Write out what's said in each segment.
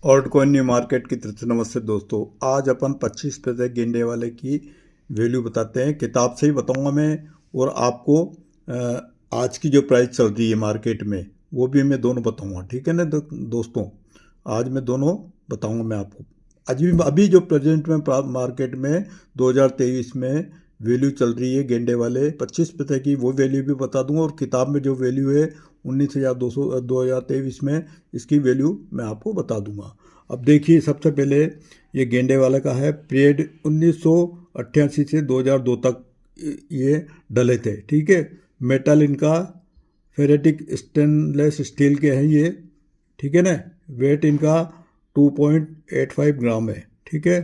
Alt coin new market की तरफ से नमस्ते दोस्तों। आज अपन 25 पैसे गेंडे वाले की वैल्यू बताते हैं। किताब से ही बताऊंगा मैं, और आपको आज की जो प्राइस चल रही है मार्केट में वो भी मैं दोनों बताऊंगा, ठीक है ना दोस्तों। आज मैं दोनों बताऊंगा मैं आपको। अभी जो प्रेजेंट में मार्केट में 2023 में वैल्यू चल रही है गेंडे वाले 25 पैसे की, वो वैल्यू भी बता दूंगा। और किताब में जो वैल्यू है 19,200 2023 में, इसकी वैल्यू मैं आपको बता दूंगा। अब देखिए, सबसे पहले ये गेंडे वाला का है। पीरियड 1988 से 2002 तक ये डले थे, ठीक है। मेटल इनका फेरेटिक स्टेनलेस स्टील के हैं ये, ठीक है ना। वेट इनका 2.85 ग्राम है, ठीक है।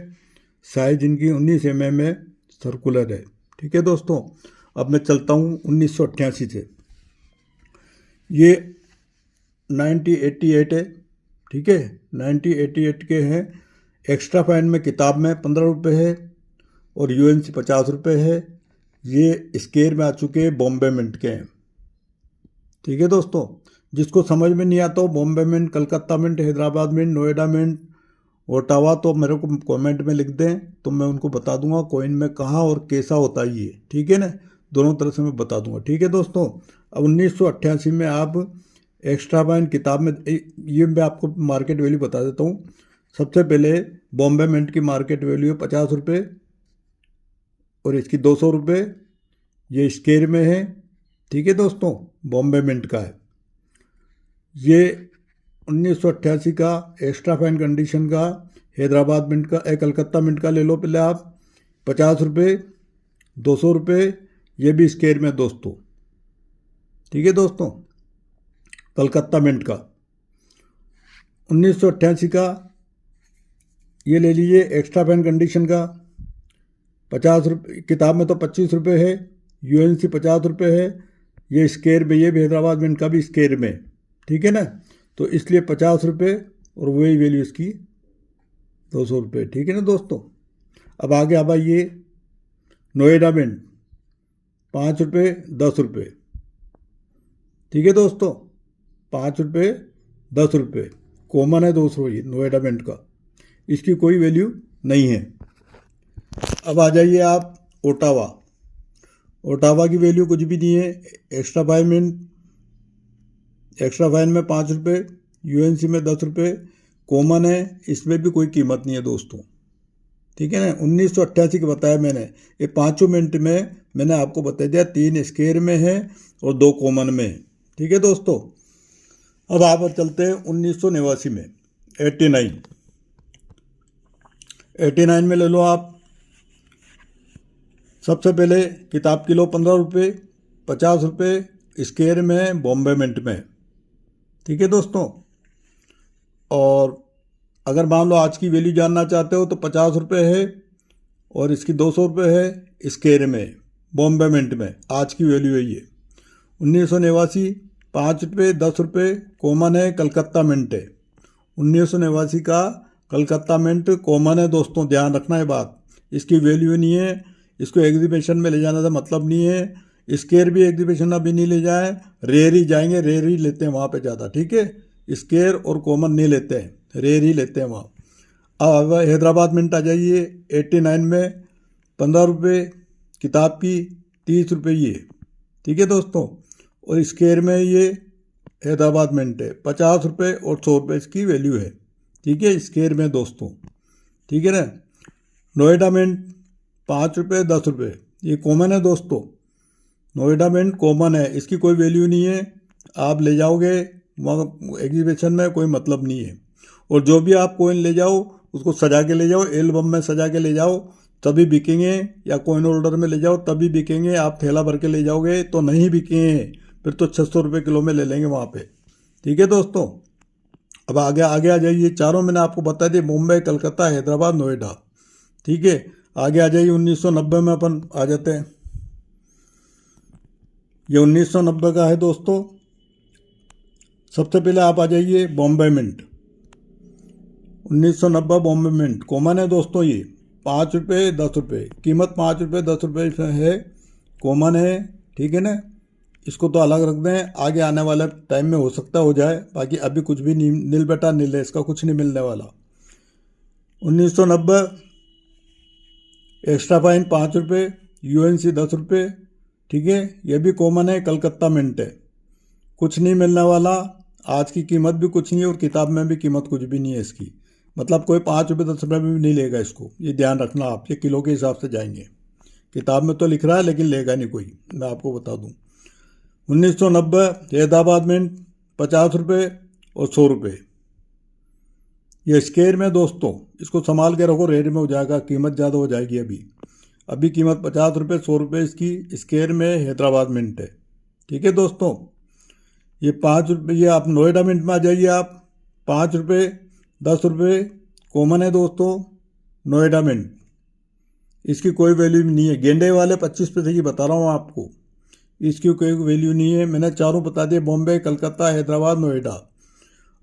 साइज इनकी 19 mm है, सर्कुलर है, ठीक है दोस्तों। अब मैं चलता हूँ 1988 से। ये 1988 है, ठीक है। 1988 के हैं। एक्स्ट्रा फाइन में किताब में 15 रुपये है और यूएनसी 50 रुपये है। ये स्केयर में आ चुके हैं, बॉम्बे मिंट के हैं, ठीक है दोस्तों। जिसको समझ में नहीं आता हो, Bombay mint, Calcutta mint, Hyderabad mint, Noida mint, Ottawa, तो मेरे को कमेंट में लिख दें तो मैं उनको बता दूंगा कॉइन में कहाँ और कैसा होता है ये, ठीक है ना। दोनों तरह से मैं बता दूंगा, ठीक है दोस्तों। अब 1988 में आप एक्स्ट्रा फाइन किताब में, ये मैं आपको मार्केट वैल्यू बता देता हूँ। सबसे पहले बॉम्बे मिंट की मार्केट वैल्यू है 50 रुपये और इसकी 200 रुपये। ये स्केयर में है, ठीक है दोस्तों, बॉम्बे मिंट का है ये। 1988 का एक्स्ट्रा फाइन कंडीशन का हैदराबाद मिंट का, कलकत्ता मिंट का ले लो पहले आप, 50 रुपये, 200 रुपये। ये भी स्केयर में दोस्तों, ठीक है दोस्तों। कलकत्ता मिंट का 1988 का ये ले लीजिए, एक्स्ट्रा फाइन कंडीशन का 50 रुपये। किताब में तो 25 रुपये है, यूएनसी 50 रुपये है। ये स्केयर में, ये भी हैदराबाद मिंट का भी स्केयर में, ठीक है ना। तो इसलिए 50 रुपये और वही वैल्यू इसकी 200 रुपये, ठीक है ना दोस्तों। अब आगे अब आइए नोएडा मिंट, 5 रुपये, 10 रुपये, ठीक है दोस्तों। 5 रुपये, 10 रुपये कॉमन है दोस्तों ये नोएडा मिंट का, इसकी कोई वैल्यू नहीं है। अब आ जाइए आप ओटावा। ओटावा की वैल्यू कुछ भी नहीं है। Extra fine mint, extra fine में 5 रुपये, यूएनसी में 10 रुपये, कॉमन है, इसमें भी कोई कीमत नहीं है दोस्तों, ठीक है ना। 1988 का बताया मैंने। ये 5 मिनट में मैंने आपको बता दिया, 3 स्केयर में है और 2 कॉमन में है, ठीक है दोस्तों। अब आप चलते हैं 1989 में। 89 में ले लो आप। सबसे पहले किताब किलो 15 रुपये, 50 रुपये स्केयर में है, बॉम्बे मिंट में, ठीक है दोस्तों। और अगर मान लो आज की वैल्यू जानना चाहते हो तो 50 रुपये है और इसकी 200 रुपये है, स्केयर में, बॉम्बे मिंट में, आज की वैल्यू है ये। 1989 5 रुपये, 10 रुपये कॉमन है, कलकत्ता मिंट है। 1989 का कलकत्ता मिंट कॉमन है दोस्तों, ध्यान रखना है बात। इसकी वैल्यू नहीं है, इसको एग्जीबिशन में ले जाने का मतलब नहीं है। स्केयर भी एग्जीबिशन अभी नहीं ले जाए, रेयर ही जाएंगे, रेयर ही लेते हैं वहाँ पे ज़्यादा, ठीक है। स्केयर और कॉमन नहीं लेते हैं, रेयर ही लेते हैं वहाँ। अब हैदराबाद मिंट आ जाइए। 89 में 15 रुपये किताब की, 30 रुपये ये, ठीक है दोस्तों। और स्केयर में ये हैदराबाद मिंट है, 50 रुपये और 100 रुपये इसकी वैल्यू है, ठीक है, स्केयर में दोस्तों, ठीक है ना। नोएडा मिंट 5 रुपये, 10 रुपये, ये कॉमन है दोस्तों। नोएडा मिंट कॉमन है, इसकी कोई वैल्यू नहीं है। आप ले जाओगे वहाँ एग्जीबिशन में, कोई मतलब नहीं है। और जो भी आप कोइन ले जाओ उसको सजा के ले जाओ, एल्बम में सजा के ले जाओ तभी बिकेंगे, या कोइन होल्डर में ले जाओ तभी बिकेंगे। आप थैला भर के ले जाओगे तो नहीं बिकेंगे, फिर तो 600 रुपये किलो में ले लेंगे वहाँ पे, ठीक है दोस्तों। अब आगे आगे आ जाइए। चारों मैंने आपको बता दिए, मुंबई, कलकत्ता, हैदराबाद, नोएडा, ठीक है। आगे आ जाइए 1990 में अपन आ जाते हैं। ये 1990 का है दोस्तों। सबसे पहले आप आ जाइए Bombay mint. 1990 Bombay mint common है दोस्तों ये, 5 रुपये, 10 रुपये कीमत, 5 रुपये, 10 रुपये है, कॉमन है, ठीक है ना। इसको तो अलग रख दें, आगे आने वाले टाइम में हो सकता हो जाए, बाकी अभी कुछ भी नहीं, नील बेटा नील है, इसका कुछ नहीं मिलने वाला। 1990 एक्स्ट्रा फाइन 5 रुपये, यूएनसी 10 रुपये, ठीक है। ये भी कॉमन है, कलकत्ता मिंट है, कुछ नहीं मिलने वाला। आज की कीमत भी कुछ नहीं है और किताब में भी कीमत कुछ भी नहीं है इसकी, मतलब कोई 5 रुपये 10 रुपये में भी नहीं लेगा इसको, ये ध्यान रखना आप, ये किलो के हिसाब से जाएंगे। किताब में तो लिख रहा है लेकिन लेगा नहीं कोई, मैं आपको बता दूं। 1990 हैदराबाद मिंट 50 रुपये और 100 रुपये। ये स्केयर में दोस्तों, इसको संभाल के रखो, रेट में हो जाएगा, कीमत ज़्यादा हो जाएगी। अभी कीमत 50 रुपये 100 रुपये इसकी स्केयर में हैदराबाद मिंट है, ठीक है दोस्तों। ये 5 रुपये, ये आप नोएडा मिंट में आ जाइए, आप 5 रुपये 10 रुपये कॉमन है दोस्तों, नोएडा मिंट, इसकी कोई वैल्यू नहीं है। गेंडे वाले 25 पैसे की बता रहा हूँ आपको, इसकी कोई वैल्यू नहीं है। मैंने चारों बता दिए, बॉम्बे, कलकत्ता, हैदराबाद, नोएडा।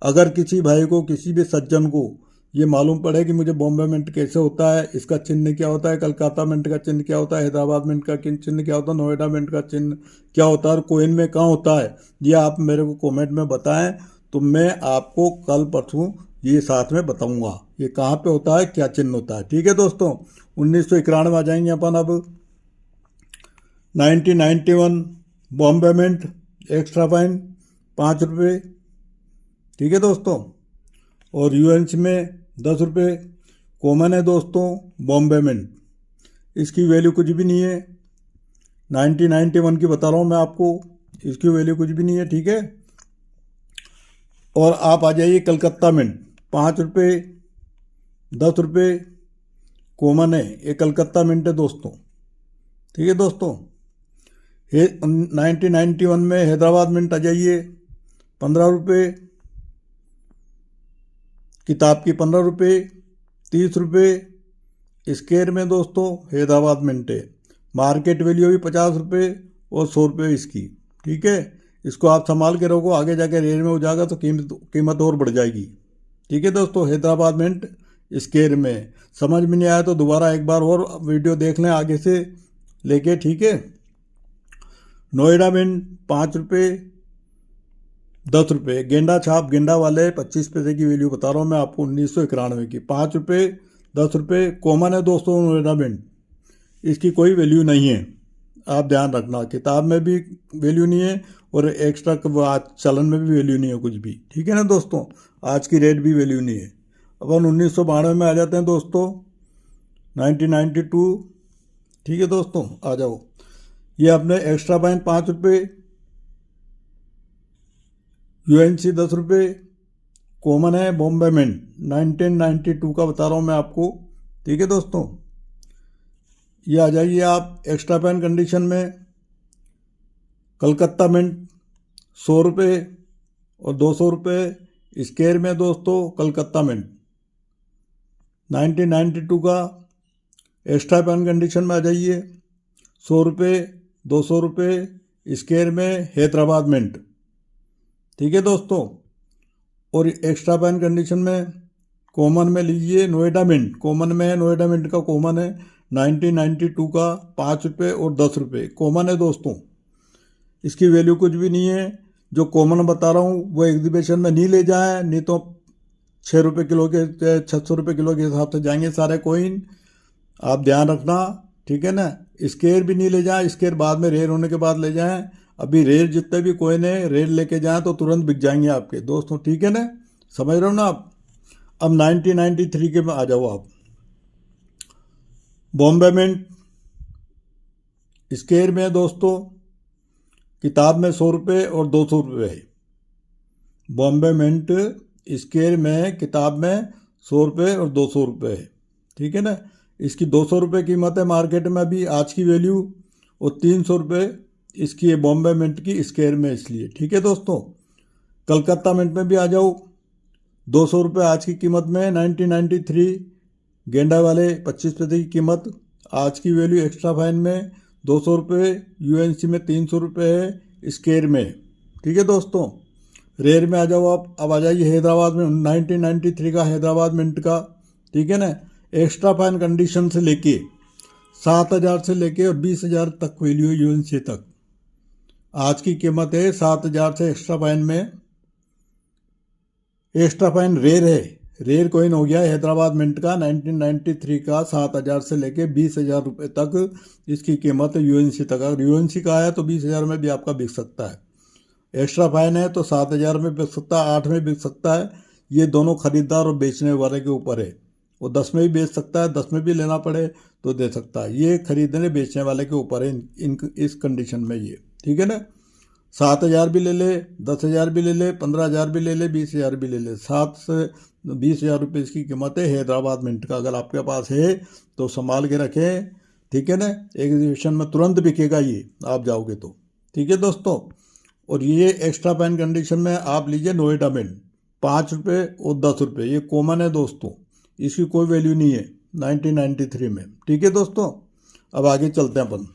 अगर किसी भाई को, किसी भी सज्जन को ये मालूम पड़े कि मुझे बॉम्बे मिंट कैसे होता है, इसका चिन्ह क्या होता है, कलकत्ता मिंट का चिन्ह क्या होता है, हैदराबाद मिंट का चिन्ह क्या होता है, नोएडा मिंट का चिन्ह क्या होता है और कोइन में कहाँ होता है, ये आप मेरे को कमेंट में बताएं, तो मैं आपको कल परसों ये साथ में बताऊंगा ये कहाँ पे होता है, क्या चिन्ह होता है, ठीक है दोस्तों। 1991 आ जाएंगे अपन अब। 1991 बॉम्बे मिंट एक्स्ट्रा फाइन 5 रुपये, ठीक है दोस्तों। और यूएनसी में 10 रुपये कॉमन है दोस्तों, बॉम्बे मिंट, इसकी वैल्यू कुछ भी नहीं है। 1991 की बता रहा हूँ मैं आपको, इसकी वैल्यू कुछ भी नहीं है, ठीक है। और आप आ जाइए कलकत्ता मिंट 5 रुपये 10 रुपये कॉमन है, ये कलकत्ता मिंट है दोस्तों, ठीक है दोस्तों। 1991 में हैदराबाद मिंट आ जाइए 15 रुपये, किताब की 15 रुपये, 30 रुपये स्केयर में दोस्तों हैदराबाद मिंट है। मार्केट वैल्यू भी 50 रुपये और 100 रुपये इसकी, ठीक है। इसको आप संभाल के रखो, आगे जाके रेट में हो जाएगा तो कीमत और बढ़ जाएगी, ठीक है दोस्तों। हैदराबाद मिंट स्केयर में समझ में नहीं आया तो दोबारा एक बार और वीडियो देख लें आगे से लेके, ठीक है। नोएडा मिंट 5 रुपये 10 रुपये, गेंडा छाप गेंडा वाले 25 पैसे की वैल्यू बता रहा हूँ मैं आपको 1991 की, 5 रुपये 10 रुपये कॉमन है दोस्तों नोएडा मिंट, इसकी कोई वैल्यू नहीं है, आप ध्यान रखना। किताब में भी वैल्यू नहीं है और एक्स्ट्रा चलन में भी वैल्यू नहीं है कुछ भी, ठीक है ना दोस्तों। आज की रेट भी वैल्यू नहीं है। अपन 1992 में आ जाते हैं दोस्तों, 1992, ठीक है दोस्तों, आ जाओ। ये अपने एक्स्ट्रा फाइन 5 रुपये, यूएनसी 10 रुपये कॉमन है, बॉम्बे मिंट 1992 का बता रहा हूँ मैं आपको, ठीक है दोस्तों। ये आ जाइए आप एक्स्ट्रा फाइन कंडीशन में, कलकत्ता मिंट 100 रुपये और 200 रुपये स्केयर में दोस्तों, कलकत्ता मिंट 1992 का एक्स्ट्रा फाइन कंडीशन में आ जाइए, 100 रुपये 200 रुपये स्केयर में हैदराबाद मिंट, ठीक है दोस्तों। और एक्स्ट्रा फाइन कंडीशन में कॉमन में लीजिए नोएडा मिंट, कॉमन में है, नोएडा मिंट का कॉमन है 1992 का 5 रुपये और 10 रुपये कॉमन है दोस्तों, इसकी वैल्यू कुछ भी नहीं है। जो कॉमन बता रहा हूँ वो एग्जीबिशन में नहीं ले जाए, नहीं तो 6 रुपये किलो के 600 रुपये किलो के हिसाब से जाएंगे सारे कोइन, आप ध्यान रखना, ठीक है ना। स्केयर भी नहीं ले जाए, स्केयर बाद में रेयर होने के बाद ले जाएं, अभी रेयर जितने भी कोइन है रेयर लेके जाएं तो तुरंत बिक जाएंगे आपके दोस्तों, ठीक है ना, समझ रहे हो ना आप। अब 1993 के में आ जाओ आप। बॉम्बे मिंट स्केयर में दोस्तों, किताब में 100 रुपये और 200 रुपये है। बॉम्बे मिंट स्केयर में किताब में 100 रुपये और 200 रुपये है, ठीक है ना। इसकी 200 रुपये कीमत है मार्केट में अभी आज की वैल्यू, और 300 रुपये इसकी है बॉम्बे मिंट की स्केयर में, इसलिए, ठीक है दोस्तों। कलकत्ता मिंट में भी आ जाओ, 200 रुपये आज की कीमत में 1993, गेंडा वाले 25 पैसे की कीमत, आज की वैल्यू एक्स्ट्रा फाइन में 200 रुपये, यूएनसी में 300 रुपये है स्केयर में, ठीक है दोस्तों। रेयर में आ जाओ आप। अब आ जाइए हैदराबाद में 1993 का हैदराबाद मिंट का, ठीक है ना। एक्स्ट्रा फाइन कंडीशन से लेके 7,000 से लेके और 20,000 तक वैल्यू यूएनसी तक, आज की कीमत है 7,000 से एक्स्ट्रा फाइन में। एक्स्ट्रा फाइन रेयर है, रेयर कॉइन हो गया हैदराबाद मिंट का 1993 का 7,000 से लेके 20,000 रुपये तक इसकी कीमत है यूएनसी तक। अगर यूएनसी का आया तो 20,000 में भी आपका बिक सकता है। एक्स्ट्रा फाइन है तो 7,000 में बिक सकता है, 8 में बिक सकता है। ये दोनों खरीदार और बेचने वाले के ऊपर है। वो 10 में भी बेच सकता है, 10 में भी लेना पड़े तो दे सकता है। ये खरीदने बेचने वाले के ऊपर है इस कंडीशन में ये, ठीक है ना। 7,000 भी ले ले, 10,000 भी ले ले, 15,000 भी ले ले, 20,000 भी ले ले। 7 से 20,000 रुपये इसकी कीमत है हैदराबाद मिंट का। अगर आपके पास है तो संभाल के रखें, ठीक है ना। एग्जीबिशन में तुरंत बिकेगा ये, आप जाओगे तो, ठीक है दोस्तों। और ये एक्स्ट्रा फाइन कंडीशन में आप लीजिए नोएडा मिंट 5 रुपये और 10 रुपये, ये कॉमन है दोस्तों, इसकी कोई वैल्यू नहीं है 1993 में, ठीक है दोस्तों। अब आगे चलते हैं अपन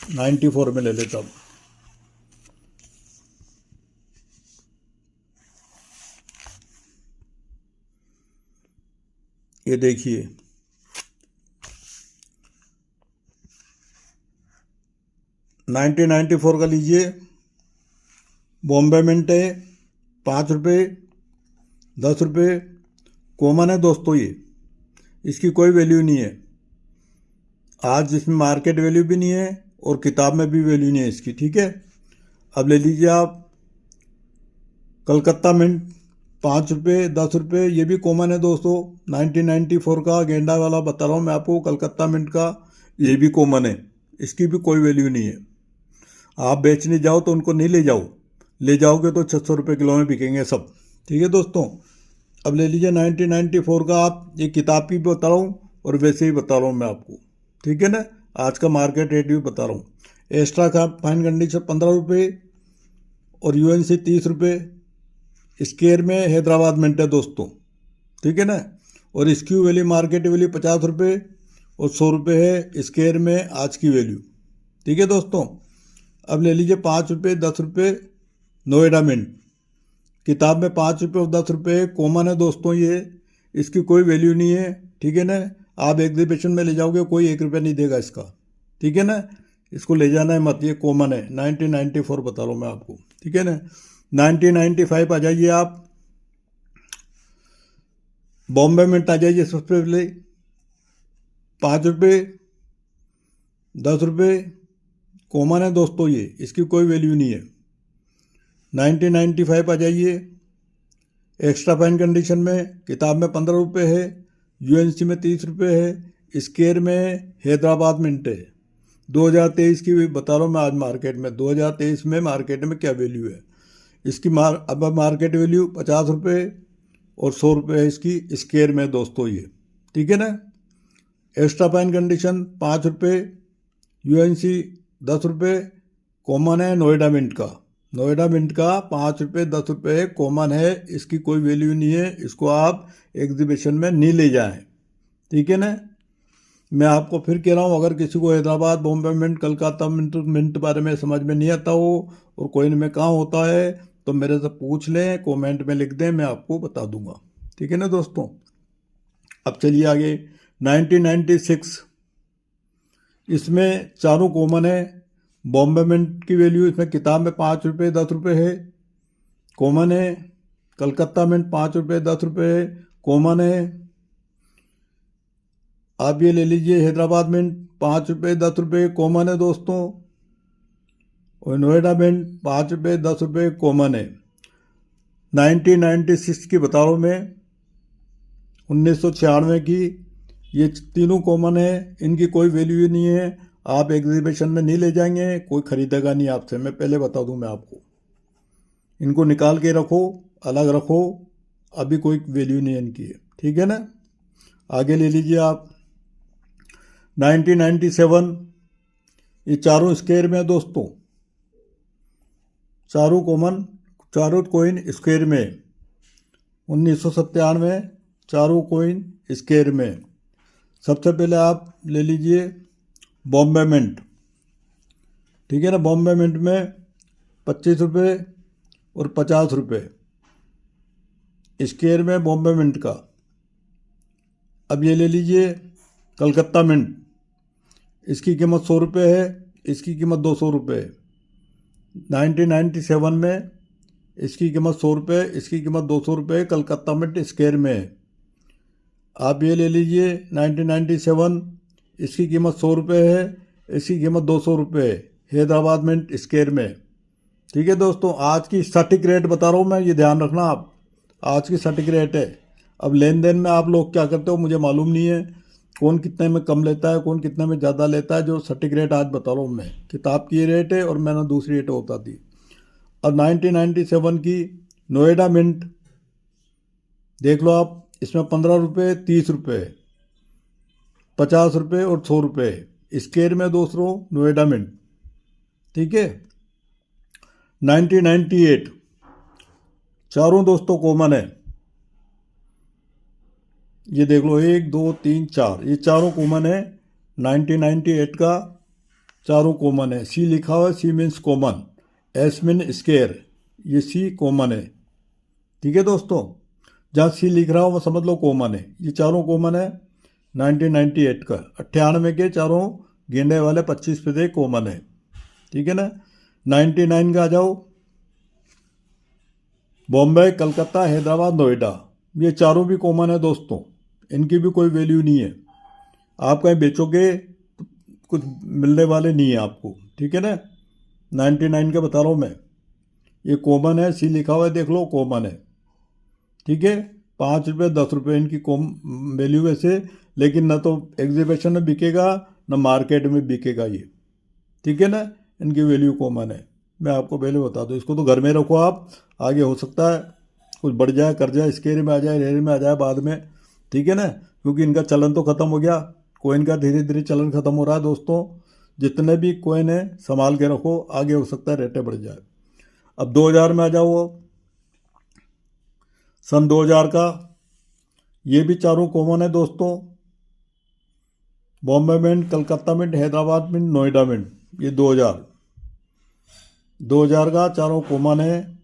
94 में ले लेता हूँ। ये देखिए 1994 का लीजिए, बॉम्बे मिंट है 5 रुपये 10 रुपये, कॉमन है दोस्तों ये, इसकी कोई वैल्यू नहीं है। आज इसमें मार्केट वैल्यू भी नहीं है और किताब में भी वैल्यू नहीं है इसकी, ठीक है। अब ले लीजिए आप कलकत्ता मिंट 5 रुपये 10 रुपये, ये भी कॉमन है दोस्तों। 1994 का गेंडा वाला बता रहा हूँ मैं आपको, कलकत्ता मिंट का, ये भी कॉमन है, इसकी भी कोई वैल्यू नहीं है। आप बेचने जाओ तो उनको नहीं ले जाओ, ले जाओगे तो 600 रुपये किलो में बिकेंगे सब, ठीक है दोस्तों। अब ले लीजिए 1994 का, आप ये किताब की भी बता रहा हूँ और वैसे ही बता रहा हूँ मैं आपको, ठीक है ना। आज का मार्केट रेट भी बता रहा हूँ। एक्स्ट्रा का फाइन कंडीशन 15 रुपये और यूएनसी 30 रुपये। स्केयर में हैदराबाद मिंट है दोस्तों, ठीक है ना। और इसकी वैल्यू मार्केट वैल्यू 50 रुपये और 100 रुपये है स्केयर में आज की वैल्यू, ठीक है दोस्तों। अब ले लीजिए 5 रुपये 10 रुपये नोएडा मिंट, किताब में 5 रुपये और 10 रुपये, कॉमन है दोस्तों ये, इसकी कोई वैल्यू नहीं है, ठीक है ना। आप एग्जीबिशन में ले जाओगे कोई 1 रुपया नहीं देगा इसका, ठीक है ना। इसको ले जाना है मत, ये कॉमन है। 1994 बता रहा हूँ मैं आपको, ठीक है ना। 1995 आ जाइए आप, बॉम्बे मिंट आ जाइए सबसे पहले, 5 रुपये 10 रुपये, कॉमन है दोस्तों ये, इसकी कोई वैल्यू नहीं है। 1995 आ जाइए, एक्स्ट्रा फाइन कंडीशन में, किताब में 15 रुपये है, यूएनसी में 30 रुपये है, स्केयर में हैदराबाद मिंट है। 2023 की भी बता रहा हूँ मैं आज मार्केट में, 2023 में मार्केट में क्या वैल्यू है इसकी। अब मार्केट वैल्यू 50 रुपये और 100 रुपये है इसकी स्केयर में दोस्तों ये, ठीक है ना। एक्स्ट्रा फाइन कंडीशन 5 रुपये, यूएनसी 10 रुपये, कॉमन है नोएडा मिंट का। नोएडा मिंट का 5 रुपये 10 रुपये कॉमन है, इसकी कोई वैल्यू नहीं है, इसको आप एग्जीबिशन में नहीं ले जाएं, ठीक है ना। मैं आपको फिर कह रहा हूँ, अगर किसी को हैदराबाद बॉम्बे मिंट कलकत्ता मिंट बारे में समझ में नहीं आता हो और कोई में कहाँ होता है तो मेरे से पूछ लें, कमेंट में लिख दें, मैं आपको बता दूंगा, ठीक है ना दोस्तों। अब चलिए आगे 1996, इसमें चारों कॉमन है। बॉम्बे मिंट की वैल्यू इसमें किताब में 5 रुपये 10 रुपये है, कॉमन है। कलकत्ता मिंट 5 रुपये 10 रुपये है, कॉमन है। आप ये ले लीजिए हैदराबाद मिंट 5 रुपये 10 रुपये, कॉमन है दोस्तों। और नोएडा मिंट 5 रुपये 10 रुपये, कॉमन है। 1996 की बता रहा हूँ मैं, 1996 की, ये तीनों कॉमन है, इनकी कोई वैल्यू नहीं है। आप एग्जीबिशन में नहीं ले जाएंगे, कोई खरीदेगा नहीं आपसे, मैं पहले बता दूं मैं आपको। इनको निकाल के रखो, अलग रखो, अभी कोई वैल्यू नहीं है इनकी, ठीक है ना। आगे ले लीजिए आप 1997, ये चारों स्क्वायर में है दोस्तों, चारों कॉमन, चारों कोइन स्क्वायर में। 1997 चारों कोइन स्क्वायर में। सबसे पहले आप ले लीजिए बॉम्बे मिंट, ठीक है ना। बॉम्बे मिंट में 25 रुपये और 50 रुपये स्क्वायर में बॉम्बे मिंट का। अब ये ले लीजिए कलकत्ता मिंट, इसकी कीमत 100 रुपये है, इसकी कीमत 200 रुपये। 1997 में इसकी कीमत 100 रुपये, इसकी कीमत 200 रुपये कलकत्ता मिंट स्क्वायर में है। आप ये ले लीजिए 1997, इसकी कीमत 100 रुपये है, इसकी कीमत 200 रुपये है हैदराबाद मिंट स्क्वायर में। ठीक है दोस्तों, आज की सटीक रेट बता रहा हूँ मैं, ये ध्यान रखना आप, आज की सटीक रेट है। अब लेन देन में आप लोग क्या करते हो मुझे मालूम नहीं है, कौन कितने में कम लेता है, कौन कितने में ज़्यादा लेता है। जो सटीक रेट आज बता रहा हूँ मैं, किताब की रेट है और मैंने दूसरी रेट बता दी। अब 1997 की नोएडा मिंट देख लो आप, इसमें 15 रुपये, 30 रुपये, 50 रुपये और 100 रुपये स्क्वायर में दोस्तों नोएडा मिंट। ठीक है। 1998 चारों दोस्तों कॉमन है, ये देख लो 1 2 3 4, ये चारों कॉमन है। 1998 का चारों कॉमन है। सी लिखा हुआ है, C means common, S mean square, ये सी कॉमन है। ठीक है दोस्तों, जहाँ सी लिख रहा हूँ वो समझ लो कॉमन है, ये चारों कॉमन है 1998 का। 98 के चारों गेंडे वाले 25 पैसे कॉमन है। ठीक है ना। 99 का आ जाओ, बॉम्बे, कलकत्ता, हैदराबाद, नोएडा, ये चारों भी कॉमन है दोस्तों, इनकी भी कोई वैल्यू नहीं है। आप कहीं बेचोगे तो कुछ मिलने वाले नहीं है आपको। ठीक है ना। 99 का बता रहा हूँ मैं, ये कॉमन है, सी लिखा हुआ है देख लो, कॉमन है। ठीक है। 5 रुपये 10 रुपये इनकी कॉम वैल्यू वैसे, लेकिन ना तो एग्जीबिशन में बिकेगा ना मार्केट में बिकेगा ये। ठीक है ना। इनकी वैल्यू कॉमन है, मैं आपको पहले बता दूँ। इसको तो घर में रखो आप, आगे हो सकता है कुछ बढ़ जाए, कर जाए, स्केयर में आ जाए, रेयर में आ जाए बाद में। ठीक है ना। क्योंकि इनका चलन तो ख़त्म हो गया, कोइन का धीरे धीरे चलन ख़त्म हो रहा है दोस्तों। जितने भी कोइन है संभाल के रखो, आगे हो सकता है रेटें बढ़ जाए। अब 2000 में आ जाओ, सन 2000 का, ये भी चारों कॉमन है दोस्तों, Bombay mint, Calcutta mint, Hyderabad mint, Noida mint, ये 2000 का चारों कॉमन है।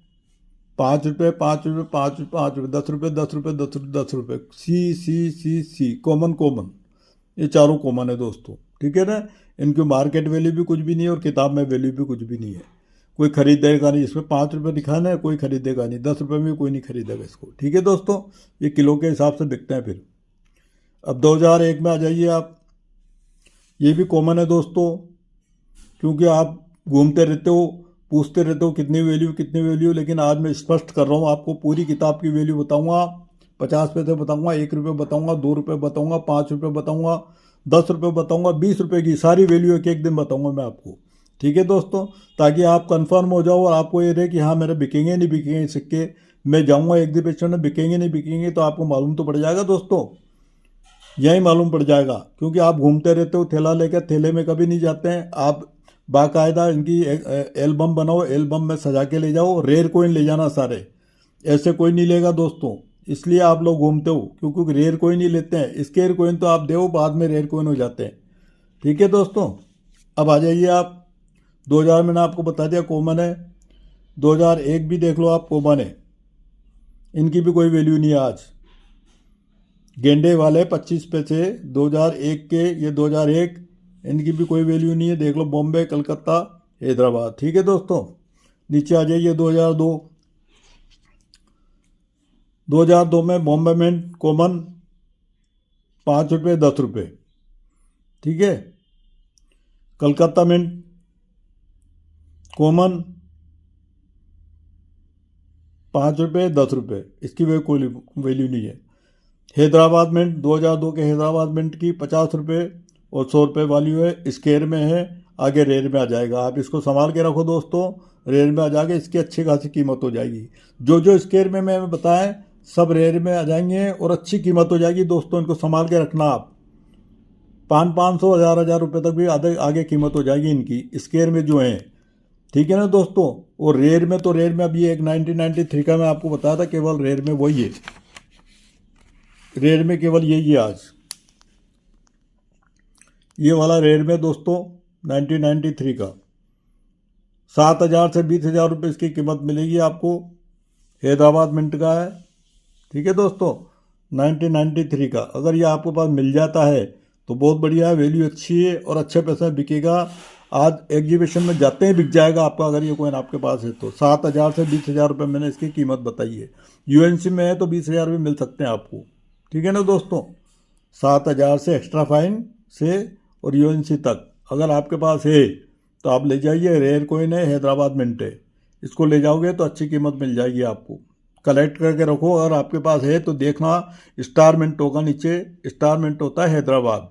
5 रुपये 5 रुपये 5 रुपये 5 रुपये, 10 रुपये 10 रुपये 10 रुपये 10 रुपये, सी सी सी सी कॉमन कॉमन, ये चारों कॉमन है दोस्तों। ठीक है ना। इनकी मार्केट वैल्यू भी कुछ भी नहीं है और किताब में वैल्यू भी कुछ भी नहीं है। कोई खरीदेगा नहीं, इसमें 5 रुपये दिखाना है, कोई खरीदेगा नहीं, 10 रुपये में कोई नहीं खरीदेगा इसको। ठीक है दोस्तों, ये किलो के हिसाब से बिकते हैं फिर। अब 2001 में आ जाइए आप, ये भी कॉमन है दोस्तों, क्योंकि आप घूमते रहते हो, पूछते रहते हो कितनी वैल्यू कितनी वैल्यू, लेकिन आज मैं स्पष्ट कर रहा हूँ आपको, पूरी किताब की वैल्यू बताऊँगा। 50 पैसे बताऊँगा, 1 रुपये बताऊँगा, 2 रुपये बताऊँगा, 5 रुपये बताऊँगा, 10 रुपये बताऊँगा, 20 रुपये की सारी वैल्यू एक दिन बताऊँगा मैं आपको। ठीक है दोस्तों, ताकि आप कंफर्म हो जाओ और आपको ये रहे कि हाँ मेरे बिकेंगे नहीं बिकेंगे सिक्के, मैं जाऊँगा एग्जीबिशन में, बिकेंगे नहीं बिकेंगे, तो आपको मालूम तो पड़ जाएगा दोस्तों, यही मालूम पड़ जाएगा। क्योंकि आप घूमते रहते हो थैला लेकर, थैले में कभी नहीं जाते हैं आप। बाकायदा इनकी एल्बम बनाओ, एल्बम में सजा के ले जाओ, रेयर कोइन ले जाना सारे, ऐसे कोई नहीं लेगा दोस्तों। इसलिए आप लोग घूमते हो, क्योंकि रेयर कोइन नहीं लेते हैं, स्केयर कोइन तो आप दो बाद में रेयर कोइन हो जाते हैं। ठीक है दोस्तों। अब आ जाइए आप, 2000 मैंने आपको बता दिया कॉमन है, 2001 भी देख लो आप, कॉमन है, इनकी भी कोई वैल्यू नहीं है आज। गेंडे वाले 25 पैसे 2001 के, ये 2001, इनकी भी कोई वैल्यू नहीं है, देख लो, बॉम्बे, कलकत्ता, हैदराबाद। ठीक है दोस्तों। नीचे आ जाइए 2002, 2002 में बॉम्बे मिंट कॉमन 5 रुपये 10 रुपये। ठीक है। कलकत्ता मिंट कॉमन 5 रुपये 10 रुपये, इसकी वे कोई वैल्यू नहीं है। हैदराबाद मिंट 2002 के हैदराबाद मिंट की 50 रुपये और 100 रुपये वैल्यू है, स्केयर में है, आगे रेयर में आ जाएगा। आप इसको संभाल के रखो दोस्तों, रेयर में आ जाएगा, इसकी अच्छी खासी कीमत हो जाएगी। जो जो स्केयर में मैं बताएं सब रेयर में आ जाएंगे और अच्छी कीमत हो जाएगी दोस्तों, इनको संभाल के रखना आप। 500 1000 रुपये तक भी आगे कीमत हो जाएगी इनकी, स्केयर में जो हैं। ठीक है ना दोस्तों। और रेयर में तो रेयर में अभी एक 1993 का मैं आपको बताया था, केवल रेयर में वही है, रेयर में केवल यही है आज, ये वाला रेयर में दोस्तों 1993 का 7000 से 20,000 रुपये इसकी कीमत मिलेगी आपको, हैदराबाद मिंट का है। ठीक है दोस्तों। 1993 का अगर ये आपके पास मिल जाता है तो बहुत बढ़िया है, वैल्यू अच्छी है और अच्छे पैसे में बिकेगा। आज एग्जीबिशन में जाते ही बिक जाएगा आपका, अगर ये कॉइन आपके पास है तो। 7,000 से 20,000 रुपये मैंने इसकी कीमत बताई है। यूएनसी में है तो 20,000 भी मिल सकते हैं आपको, ठीक है ना दोस्तों। 7,000 से एक्स्ट्रा फाइन से और यूएनसी तक अगर आपके पास है तो आप ले जाइए। रेयर कॉइन है, हैदराबाद मिंट है, इसको ले जाओगे तो अच्छी कीमत मिल जाएगी आपको। कलेक्ट करके रखो, अगर आपके पास है तो देखना स्टार मिंट होगा नीचे, स्टार मिंट होता है हैदराबाद,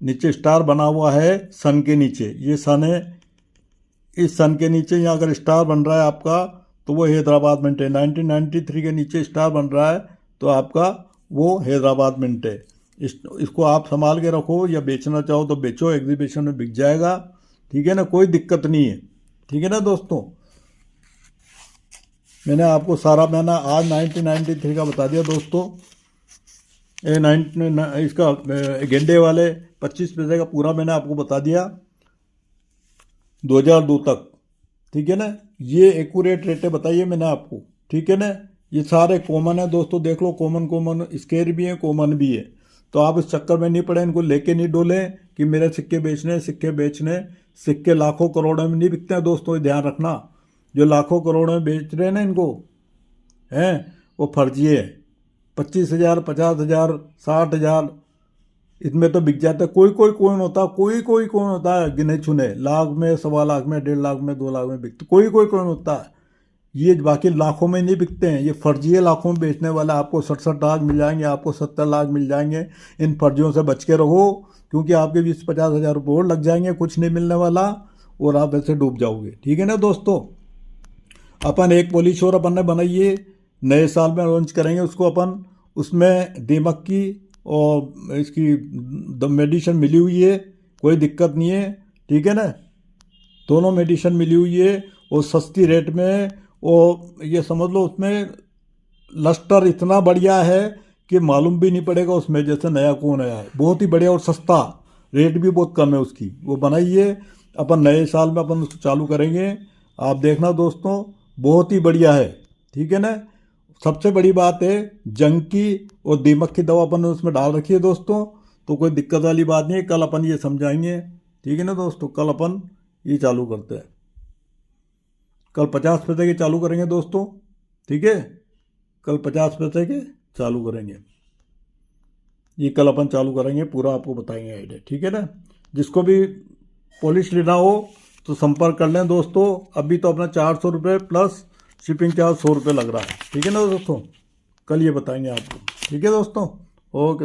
नीचे स्टार बना हुआ है सन के नीचे, ये सन है, इस सन के नीचे यहाँ अगर स्टार बन रहा है आपका तो वो हैदराबाद मिंट है। 1993 के नीचे स्टार बन रहा है तो आपका वो हैदराबाद मिंट है। इसको आप संभाल के रखो, या बेचना चाहो तो बेचो, एग्जीबिशन में बिक जाएगा, ठीक है ना, कोई दिक्कत नहीं है, ठीक है ना दोस्तों। मैंने आपको सारा मैंने आज 1993 का बता दिया दोस्तों। इसका गेंडे वाले 25 पैसे का पूरा मैंने आपको बता दिया 2002 तक, ठीक है ना। ये एक्यूरेट रेट बताइए मैंने आपको, ठीक है ना। ये सारे कॉमन है दोस्तों, देख लो, कॉमन स्केयर भी है, कॉमन भी है। तो आप इस चक्कर में नहीं पड़े, इनको लेके नहीं डोले कि मेरे सिक्के बेचने। सिक्के लाखों करोड़ों में नहीं बिकते हैं दोस्तों, ध्यान रखना। जो लाखों करोड़ों में बेच रहे हैं ना इनको, हैं, वो फर्जी है। 25,000, 50,000, 60,000 इसमें तो बिक जाता है। कोई कौन होता है गिने चुने, लाख में, 1.25 में, 1.5 लाख में, 2 लाख में बिकते, कोई कौन होता है। ये बाकी लाखों में नहीं बिकते हैं, ये फर्जी है। लाखों में बेचने वाला आपको 67 लाख मिल जाएंगे, आपको 70 लाख मिल जाएंगे। इन फर्जियों से बच के रहो, क्योंकि आपके 20-50 हज़ार रुपये और लग जाएंगे, कुछ नहीं मिलने वाला और आप ऐसे डूब जाओगे, ठीक है ना दोस्तों। अपन एक पॉलिश और अपन ने बनाई है, नए साल में लॉन्च करेंगे उसको अपन। उसमें दीमक की और इसकी मेडिसिन मिली हुई है, कोई दिक्कत नहीं है, ठीक है ना। दोनों मेडिसिन मिली हुई है और सस्ती रेट में। और ये समझ लो उसमें लस्टर इतना बढ़िया है कि मालूम भी नहीं पड़ेगा उसमें जैसे नया कौन आया है। बहुत ही बढ़िया और सस्ता, रेट भी बहुत कम है उसकी। वो बनाइए, अपन नए साल में अपन उसको चालू करेंगे, आप देखना दोस्तों, बहुत ही बढ़िया है, ठीक है ना। सबसे बड़ी बात है, जंग की और दीमक की दवा अपन ने उसमें डाल रखी है दोस्तों, तो कोई दिक्कत वाली बात नहीं है। कल अपन ये समझाएंगे, ठीक है ना दोस्तों। कल अपन ये चालू करते हैं, कल 50 पैसे के चालू करेंगे दोस्तों, ठीक है। कल 50 पैसे के चालू करेंगे, ये कल अपन चालू करेंगे, पूरा आपको बताएंगे आइडिया, ठीक है ना। जिसको भी पॉलिश लेना हो तो संपर्क कर लें दोस्तों। अभी तो अपना 400 रुपये प्लस शिपिंग चार्ज 100 रुपये लग रहा है, ठीक है ना दोस्तों। कल ये बताएंगे आपको, ठीक है दोस्तों। ओके।